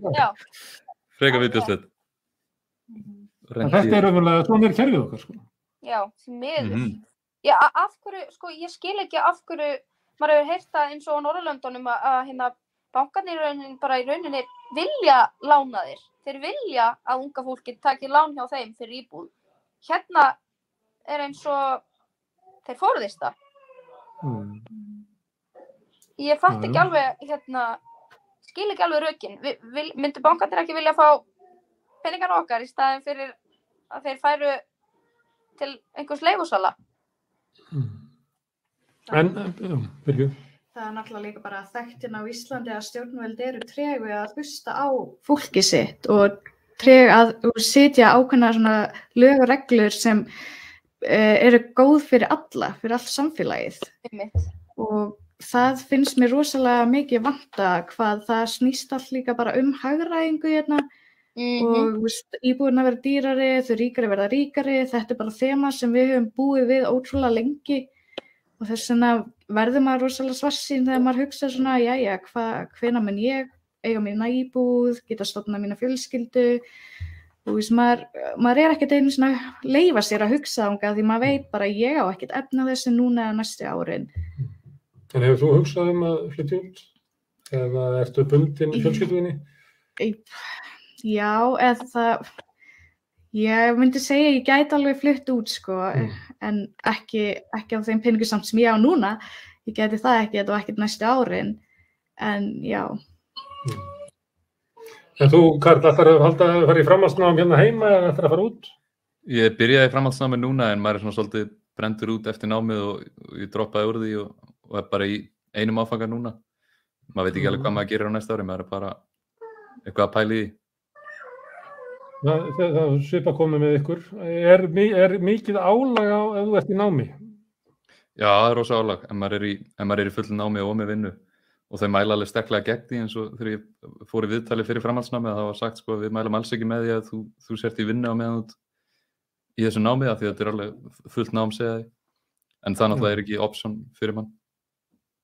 Freka viðbjóðslegt. Þetta er raunverulega, svona er kerfið okkar, sko. Já, því miður. Já, af hverju, sko, ég skil ekki af hverju, maður hefur heyrt það eins og á Norðurlöndunum að bankarnir í rauninni vilja lána þér. Þeir vilja að unga fólki taki lán hjá þeim fyrir íbúð. Hérna er eins og þeir forðist það. Ég fatt ekki alveg, skil ekki alveg rökin. Myndu bankarnir ekki vilja fá peningar okkar í staðin fyrir að þeir færu til einhvers leigusala? Byrju. Það er náttúrulega líka bara þekkt á Íslandi að stjórnvöld eru treg við að hlusta á fólki sitt og treg að setja ákveðna svona lög og reglur sem eru góð fyrir alla, fyrir allt samfélagið. Og það finnst mér rosalega mikið vanta hvað það snýst allt líka bara hagræðingu hérna. Og íbúðirnar verða dýrari, þau ríkari verða ríkari, þetta bara þema sem við höfum búið við ótrúlega lengi og þess vegna verður maður rosalega svartsýn þegar maður hugsa svona, jæja, hvenær mun ég eiga mína íbúð, geta stofnað mína fjölskyldu og maður er ekkert einu svona leyfa sér að hugsa þangað því maður veit bara ég á ekkert efni á þessu núna eða næstu árin. En hefur þú hugsað að flytja út? Eða ertu bundin fjölskylduðinni? Já, ég myndi segja ég gæti alveg flutt út sko, en ekki á þeim peningum samt sem ég á núna. Ég gæti það ekki, þetta var ekkert næstu árin, en já. En þú, Karl, ætlar að fara í framhaldsnám hérna heima eða ætlar að fara út? Ég byrjaði í framhaldsnámi núna en maður er svona svolítið brendur út eftir námið og ég droppaði úr því og er bara í einum áfanga núna. Maður veit ekki alveg hvað maður gerir á næsta ári, maður er bara eitthvað að pæla í því. Það svipa komið með ykkur. Er mikið álag á ef þú ert í námi? Já, það er rosa álag. Ef maður er í fullu námi og með vinnu og þau mæla alveg sterklega gegn því eins og þegar ég fór í viðtali fyrir framhaldsnámi það var sagt sko við mælum alls ekki með því að þú sért í vinnu á meðan út í þessu námi því að þetta er alveg fullt nám segja því. En það náttúrulega er ekki option fyrir mann.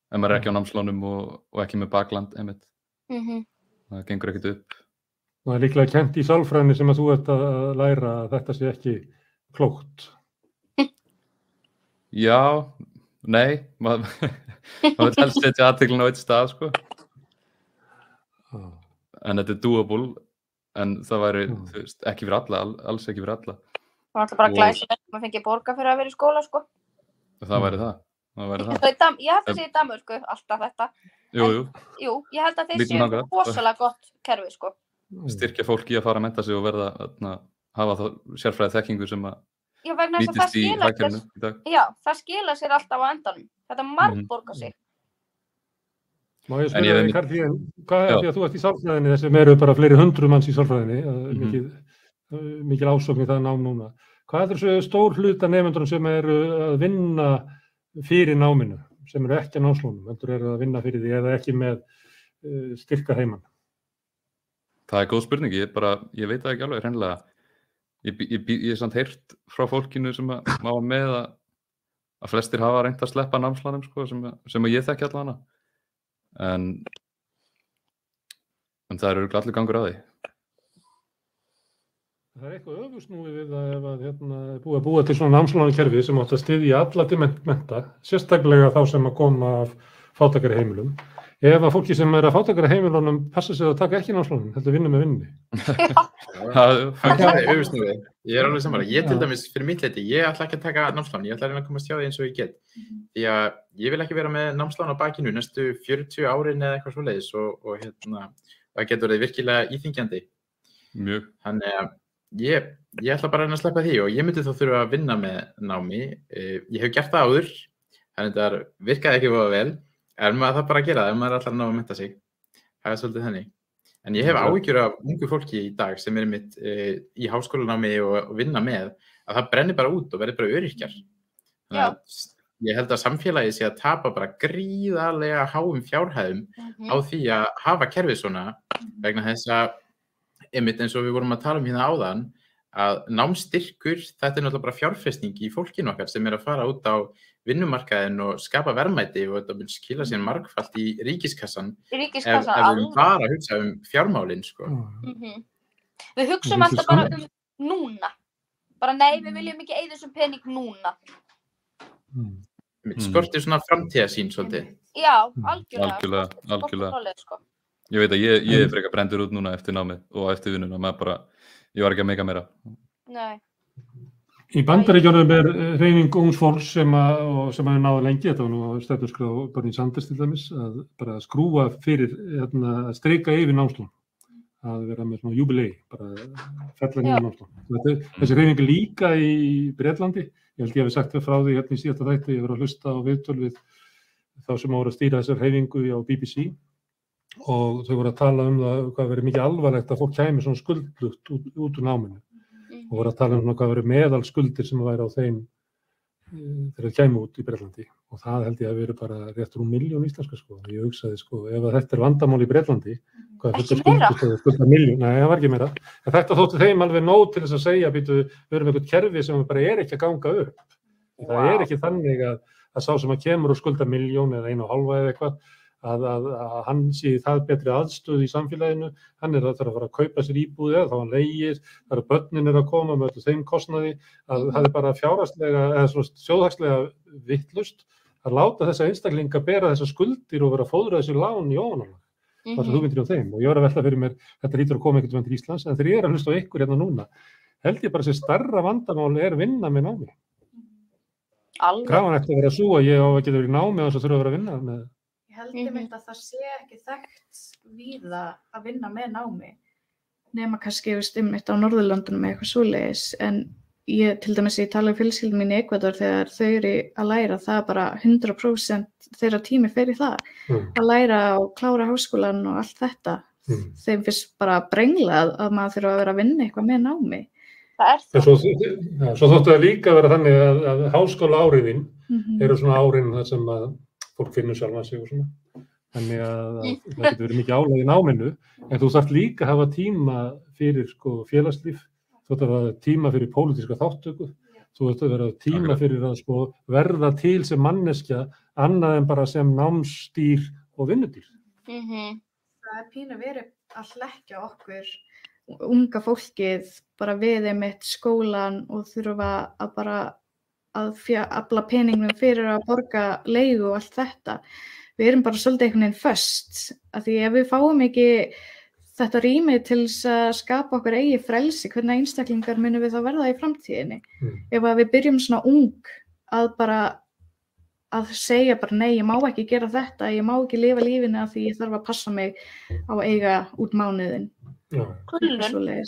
Ef maður er ekki á námslánum og ekki með bakland einmitt. Það gengur ekkert upp. Og það er líklega kennt í sálfræðinni sem að þú ert að læra að þetta sé ekki klókt. Já, nei, maður vill helst setja athygli á einn stað, sko. En þetta er doable, en það væri, þú veist, ekki fyrir alla, alls ekki fyrir alla. Það var alltaf bara glæsilegt að maður fengi borga fyrir að vera í skóla, sko. Það væri það. Ég held að sé í Danmörku, alltaf þetta. Jú. Jú, ég held að þeir séu rosalega gott kerfi, sko. Styrkja fólk í að fara að mennta sig og verða að hafa þá sérfræði þekkingu sem að nýtist í hagkerfinu í dag. Já, það skila sér alltaf á endanum. Þetta margborgar sig. Má ég spyrja þig, Karl, hvað er því að þú ert í sálfræðinni, þessum eru bara fleiri 100 manns í sálfræðinni, mikil ásókn í það nám núna. Hvað er þessu stór hluta nemendurum sem eru að vinna fyrir náminu, sem eru ekki á námslánum, heldur eru að vinna fyrir því eða ekki með styrka heimann? Það er góð spurning, ég veit það ekki alveg hreinlega. Ég er samt heyrt frá fólkinu sem að var með að flestir hafa reynt að sleppa námslánum sko, sem að ég þekki allavega. En það er örugglega allur gangur á því. Það er eitthvað öfugsnúið við það ef að búa til svona námslánakerfi sem átt að styðja alla til mennta, sérstaklega þá sem að koma af fátækari heimilum. Ef að fólki sem að fátækari heimilunum passa sig að taka ekki námslánin, heldur vinna með vinni. Það er öfugsnúið. Ég er alveg sammála. Ég til dæmis fyrir mitt leyti, ég ætla ekki að taka námslán, ég ætla að reyna að komast hjá því eins og ég get. Því að ég vil ekki vera með námslán á bakinu næstu 40 árin eða eitthvað svoleiðis og það getur verið virkilega íþyngjandi. Mjög. Þannig að ég ætla bara að reyna að sleppa því og ég myndi þá þurfa að vinna með námi. Ég hef gert það áður, þannig að það virkaði ekki voða vel, en maður það bara að gera það ef maður ætlar að ná að mennta sig. Það er svolítið þannig. En ég hef áhyggjur af ungu fólki í dag sem er mitt í háskólanámi og vinna með, að það brennir bara út og verður bara öryrkjar. Þannig að ég held að samfélagið sé að tapa bara gríðarlega háum fjárhæðum á því að hafa kerfið svona vegna þess að einmitt eins og við vorum að tala um hérna áðan að námsstyrkur, þetta er náttúrulega bara fjárfesting í fólkinu okkar sem er að fara út á vinnumarkaðinn og skapa verðmæti og þetta mun skila sér margfalt í ríkiskassan ef við bara hugsa fjármálin sko. Við hugsum alltaf bara núna. Bara nei, við viljum ekki eyða þessum pening núna. Skortir svona framtíðarsýn svolítið. Já, algjörlega. Sko. Ég veit að ég er frekar brendur út núna eftir námið og eftir vinnuna, ég var ekki að meika meira. Nei. Í Bandaríkjunum hreyfing ungs fólks sem hefur náð lengi, þetta var nú stefnuskrá Bernie Sanders til dæmis, að bara skrúfa fyrir, að strika yfir námslán, að vera með svona júbilei, bara fella nýja námslán. Þessi hreyfing líka í Bretlandi, ég held ég hafi sagt frá því hérna í síðasta þætti, ég var að hlusta á viðtöl við þá sem voru að stýra þessar hreyfingu á BBC og þau voru að tala það hvað verið mikið alvarlegt að fólk kæmi svona skuldlugt út úr náminu. Og voru að tala hvað verið meðalskuldir sem væri á þeim þegar það kæmi út í Bretlandi og það held ég að verið bara rétt rúm 1 milljón íslenska sko. Ég hugsaði sko, ef þetta vandamál í Bretlandi, hvað er þetta skulda milljón? Nei, það var ekki meira. En þetta þótti þeim alveg nóg til þess að segja, við erum eitthvað kerfi sem bara ekki að ganga upp. Það ekki þannig að sá sem að kemur og skulda 1 milljón eða 1,5 eða eitthvað, að hann sé það betri aðstöð í samfélaginu, hann að fara að kaupa sér íbúð eða þá hann leigir, þar að börnin að koma með þeim kostnaði, að það bara fjárhagslega eða svona þjóðhagslega vittlust að láta þessa einstaklinga bera þessar skuldir og vera að fóðra þessi lán í ofanálag. Það er hugmyndir á þeim og ég var að velta fyrir mér, þetta lítur að koma einhvern veginn til Íslands, en þegar ég að hlusta á ykkur hérna núna, held ég bara að stærra vandamál vinna með námi. Krafan eftir að vera sú að ég á að geta verið í námi og þess að þurfa að vera að vinna með. Ég held einmitt að það sé ekki þekkt víða að vinna með námi nema kannski einmitt á Norðurlöndunum með eitthvað svoleiðis en ég til dæmis ég tala um fjölskyldum mín í Ekvador þegar þau eru að læra það bara 100% þeirra tími fer í það að læra og klára háskólan og allt þetta þeim finnst bara brenglað að maður þurfa að vera að vinna eitthvað með námi. Það það. Svo þóttu það líka að vera þannig að háskóla áriðin eru svona árin þar sem að fólk finnur sjálfan sig og svona. Þannig að það getur verið mikið álag í náminu, en þú þarft líka að hafa tíma fyrir félagslíf, þú þarft að hafa tíma fyrir pólitíska þáttöku, þú þarft að vera tíma fyrir að verða til sem manneskja annað en bara sem námsdýr og vinnudýr. Það pínu verið að hlekkja okkur unga fólkið bara við einmitt skólan og þurfa að bara að afla peningnum fyrir að borga leigu og allt þetta. Við erum bara svolítið einhvern veginn föst, af því ef við fáum ekki þetta rými til að skapa okkur eigið frelsi, hvernig einstaklingar munum við þá verða í framtíðinni. Ef að við byrjum svona ung að segja bara nei, ég má ekki gera þetta, ég má ekki lifa lífinu af því ég þarf að passa mig á að eiga út mánuðinn. Kulnun.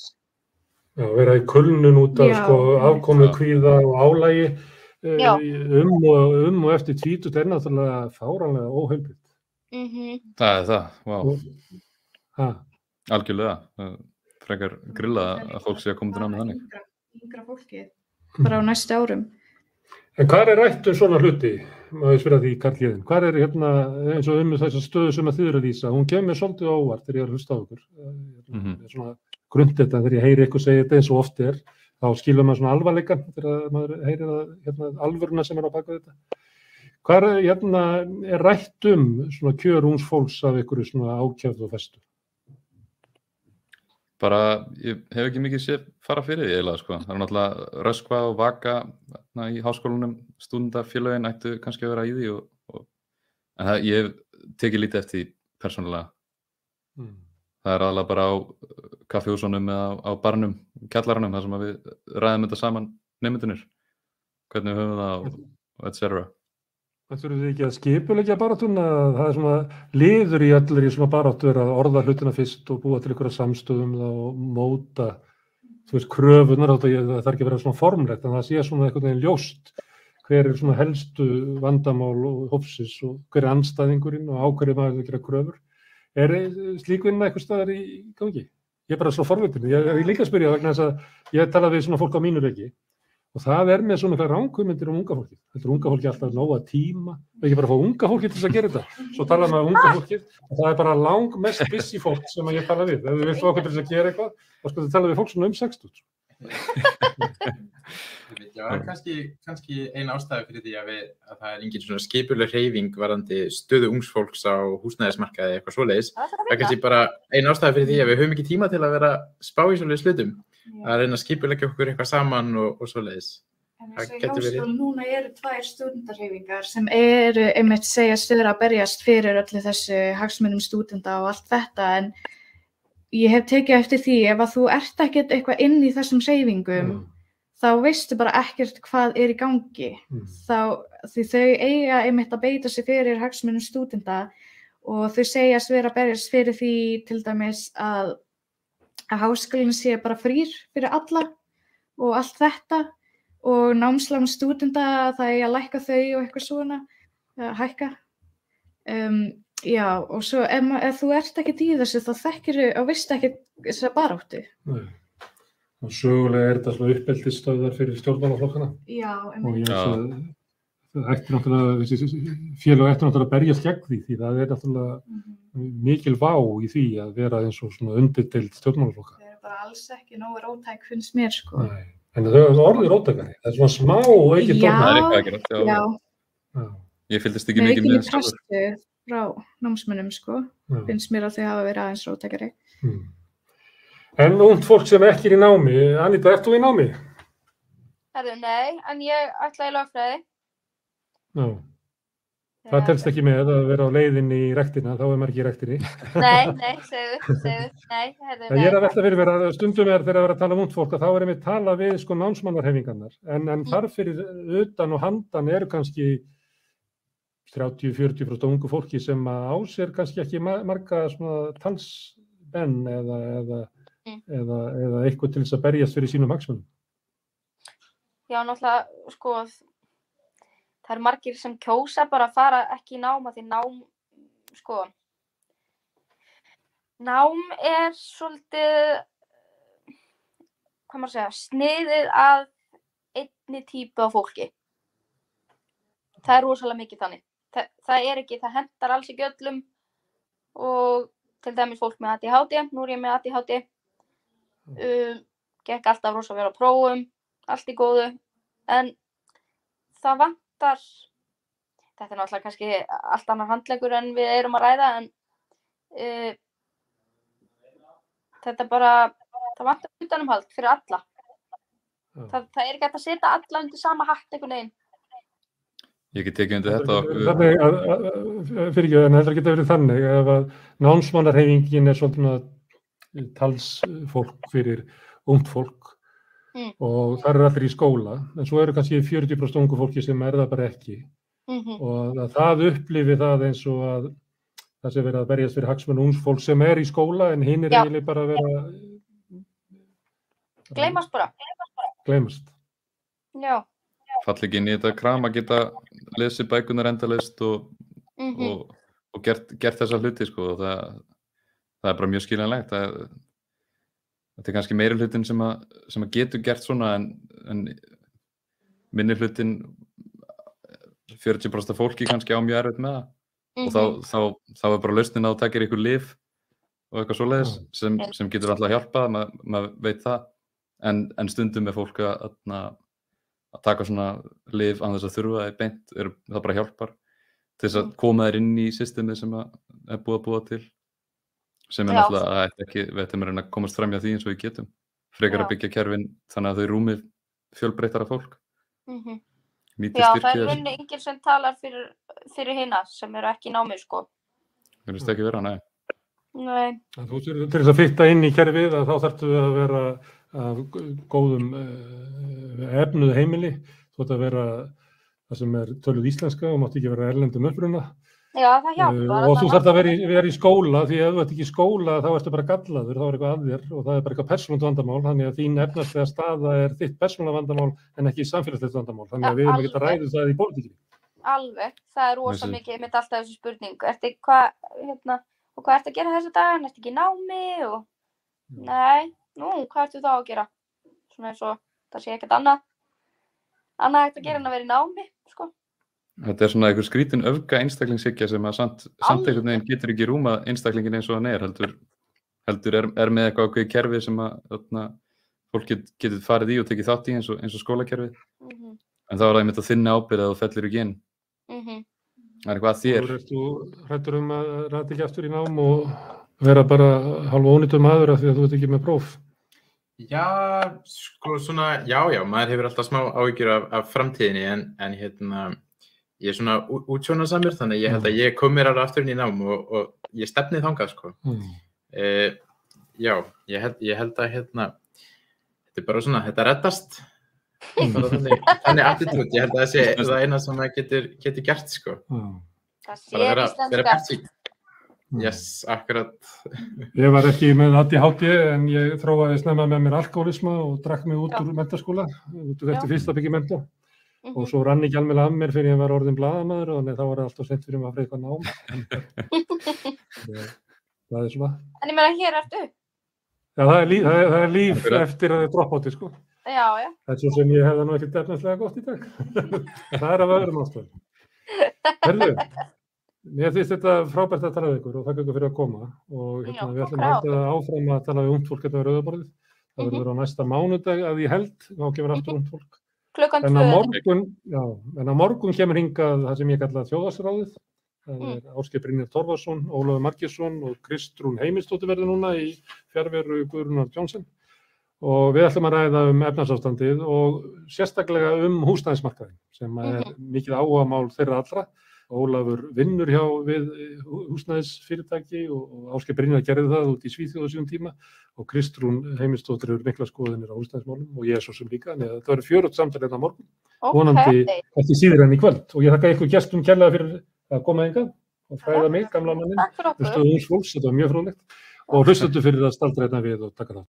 Já, vera í kulnun út af afkomu kvíða og álægi. Og eftir tvítut náttúrulega fáránlega óheilbrigt. Það það, vá. Algjörlega, frekar grillað að fólk sé að koma til námið þannig. Yngra fólkið, bara á næstu árum. En hvað rætt svona hluti, maður spyrja því Karl Héðinn, hvað hérna eins og þessa stöðu sem að þið eru að lýsa, hún kemur svolítið óvart þegar ég er að hlusta á ykkur. Svona grunnt þetta þegar ég heyri ykkur segja þetta eins og oft þá skilur maður svona alvarleikann þegar maður heyrir alvöruna sem á bak við þetta. Hvað rætt svona kjör ungs fólks af ykkur svona ákjafð og festu? Bara, ég hef ekki mikið séð fara fyrir því eiginlega, sko. Það náttúrulega Röskva og Vaka í háskólanum, stúdentafélögin ættu kannski að vera í því en ég hef tekið lítið eftir því persónulega. Það aðalega bara á kaffihúsunum eða á barnum, kjallaranum, þar sem við ræðum þetta saman nemendurnir, hvernig við höfum það og etc. Það þurfum við ekki að skipuleggja baráttuna, það er svona liður í allir í svona baráttu að orða hlutina fyrst og búa til einhverja samstöðum og móta, kröfunar, það þarf ekki að vera svona formlegt, en það sé svona einhvern veginn ljóst hver svona helstu vandamál og hópsins og hver andstæðingurinn og á hverju maður að gera kröfur. Slík vinna eitthvað staðar í gangi? Ég er bara svo forvitin. Ég líka að spyrja vegna þess að ég tala við svona fólk á mínu reki og það með svona ranghugmyndir unga fólki. Heldur unga fólki alltaf nóga tíma, ekki bara fá unga fólki til þess að gera þetta. Svo tala maður unga fólki og það er bara langmest busy fólk sem ég tala við. Ef þú vilt fá okkur til þess að gera eitthvað, þá skal þú tala við fólk svona 60. Það er kannski ein ástæða fyrir því að það er engin svona skipuleg hreyfing varðandi stöðu ungs fólks á húsnæðismarkaði eitthvað svoleiðis. Það er kannski bara ein ástæða fyrir því að við höfum ekki tíma til að vera spá í svoleiðis hlutum. Að reyna að skipuleggja okkur eitthvað saman og svoleiðis. En eins og í háskóla núna eru 2 stúdentahreyfingar sem eru einmitt segjast vera að berjast fyrir öllu þessu hagsmunum stúdenta og allt þetta en ég hef tekið eftir því ef að þú ert ekkert eitthvað inn í þessum hreyfingum þá veistu bara ekkert hvað í gangi. Því þau eiga einmitt að beita sig fyrir hagsmunum stúdenta og þau segjast vera að berjast fyrir því til dæmis að háskólinn sé bara frýr fyrir alla og allt þetta og námslán stúdenta það eigi að lækka þau og eitthvað svona, hækka. Já, og svo ef þú ert ekkert í þessu þá þekkirðu og veist ekkert þessa baráttu. Nei. Og sögulega þetta svona uppeldisstöðvar fyrir stjórnmálaflokkana. Já, og ég það ætti náttúrulega, félög ætti náttúrulega að berjast gegn því það náttúrulega mikil vá í því að vera eins og svona undirdeild stjórnmálaflokka. Þau eru bara alls ekki nógu róttæk finnst mér, sko. Nei, en þau eru orðið róttækari. Það svona smá aukið tónn. Það eitthvað ekki rétt, já. Ég fylgdist ekki mikið með þessu. Það er ekki frá námsmönnum, sko. Finnst mér að þau hafa verið aðeins róttækari. En ungt fólk sem ekki í námi, Anita, ert þú í námi? Nei, en ég ætla í lögfræði. Já, það telst ekki með að vera á leiðinni í rektina, þá maður ekki í rektinni. Nei, segðu, nei. Ég að velta fyrir mér að stundum þegar að vera að tala um ungt fólk að þá einmitt tala við sko námsmannarhefingarnar, en þar fyrir utan og handan eru kannski 30-40% ungu fólki sem á sér kannski ekki marga svona talsmenn eða eitthvað til þess að berjast fyrir sínum hagsmunum. Já, náttúrulega, sko, það eru margir sem kjósa bara að fara ekki í nám, því nám svolítið, hvað maður segja, sniðið að einni típu af fólki. Það er rosalega mikið þannig. Það er ekki, það hentar alls ekki öllum og til dæmis fólk með ADHD, nú er ég með ADHD, gekk alltaf rosalega vel á prófum, allt í góðu, en það vantar, þetta er náttúrulega kannski allt annar handleggur en við erum að ræða, en þetta bara, það vantar utanumhald fyrir alla. Það er ekki hægt að setja alla undir sama hatt einhvern veginn. Ég get tekið undir þetta. Fyrir ekki, en þetta getur verið þannig ef að námsmannarhreyfingin er svolítið talsfólk fyrir ungt fólk og þar allir í skóla, en svo eru kannski 40% ungu fólki sem það bara ekki og það upplifi það eins og að það sé verið að berjast fyrir hagsmunum ungs fólk sem í skóla en hinn eiginlega bara að vera Gleymast bara. Gleymast. Já. Falli ekki inn í þetta kram að geta lesið bækunar endalaust og gert þessa hluti, sko. Það er bara mjög skiljanlegt. Þetta er kannski meiri hlutin sem að getur gert svona en minni hlutin 40% af fólki kannski á mjög erfitt með það. Og þá er bara lausnin að þú takir ykkur lyf og eitthvað svoleiðis sem getur alltaf hjálpað, maður veit það. En stundum er fólk að taka svona lyf án þess að þurfa beint, það bara hjálpar til þess að koma þér inn í systemið sem er búið að búa til, sem er náttúrulega að ekki, við ættum að reyna að komast fram hjá því eins og við getum, frekar að byggja kerfin þannig að þau rúmi fjölbreyttara fólk. Já, það er rauninni enginn sem talar fyrir hina sem eru ekki í námi, sko. Það virðist ekki vera, nei. Nei. Þú til þess að fitta inn í kerfið að þá þarftu að vera af góðum efnuðu heimili, þú ætti að vera það sem er töluð íslenska og mátti ekki vera erlendum uppruna. Já, það hjálpar. Og þú þarft að vera í skóla, því ef þú ert ekki í skóla þá ertu bara gallaður, þá er eitthvað að þér og það er bara eitthvað persónulegt vandamál, þannig að þín efnahagslega staða er þitt persónulega vandamál en ekki samfélagslegt vandamál, þannig að við erum ekki að ræða það í pólitíkinni. Alveg, það er rosa mikið með alltaf þessu spurning, hvað ertu að gera þessa dagann, ertu ekki í námi og nei, hvað ertu þá að gera? Svona eins og það sé ekkert annað hægt að gera en að vera í námi, sko. Þetta er svona einhver skrítin öfga einstaklingshyggja sem að samt einhvern veginn getur ekki rúma einstaklingin eins og hann heldur er með eitthvað ákveðið kerfi sem að fólk getur farið í og tekið þátt í eins og skólakerfið. En þá er það einmitt að þinna ábyrgð að þú fellir ekki inn. Það er eitthvað að þér. Þú hræddur að rata ekki aftur í nám og vera bara hálfa ónýtur maður af því að þú ert ekki með próf? Já, sko svona, já, maður hefur alltaf smá áhyggjur af framtíðinni en ég er svona útsjónasamur, þannig ég held að ég kom mér alveg aftur inn í nám og ég stefnið þangað, sko. Já, ég held að þetta er bara svona, þetta reddast bara þannig attitút, ég held að það sé það eina sem maður getur gert, sko. Það sé íslenska. Yes, akkurat. Ég var ekki með ADHD en ég þróaði snemma með mér alkoholisma og drakk mig út úr menntaskóla, út úr eftir fyrsta byggi mennta. Og svo rann ekki alveg af mér fyrir ég var orðin blaðamaður og þá var það alltaf sent fyrir maður að freyða nám. Það svona. En ég meina, hér ertu. Já, það er líf eftir að það er droppátti, sko. Já. Það er svo sem ég hefði nú ekkert efnislega gott í dag. Það er af öðrum ástæðum. Herðu, mér finnst þetta frábært að tala við ykkur og þakka ykkur fyrir að koma. Og við ætlum að halda áfram að tala við ungt fólk hérna við Rauðaborðið. Það verður á næsta mánudag að ég held, þá kemur aftur ungt fólk. Klukkan 2. En á morgun kemur hingað það sem ég kalla þjóðhagsráðið. Það Ásgeir Brynjar Torfason, Ólafur Margeirsson og Kristrún Heimisdóttir verður núna í fjarveru Guðrúnar Johnsen. Og við ætlum að ræða efnahagsástandið og sérstaklega húsnæðismarkaðinn sem er mikið áhugamál þeirra allra. Ólafur vinnur við húsnæðisfyrirtæki og Ásgeir Brynjar gerði það út í Svíþjóð á sínum tíma og Kristrún Heimisdóttir hefur mikla skoðanir á húsnæðismálum og ég svo sem líka. Það verður 4 samtal hérna á morgun, vonandi ekki síður en í kvöld. Og ég þakka ykkur gestum kærlega fyrir að koma hingað og fræða mig, gamla manninn. Þetta var mjög fróðlegt og hlustendur fyrir að staldra hérna við og taka þátt.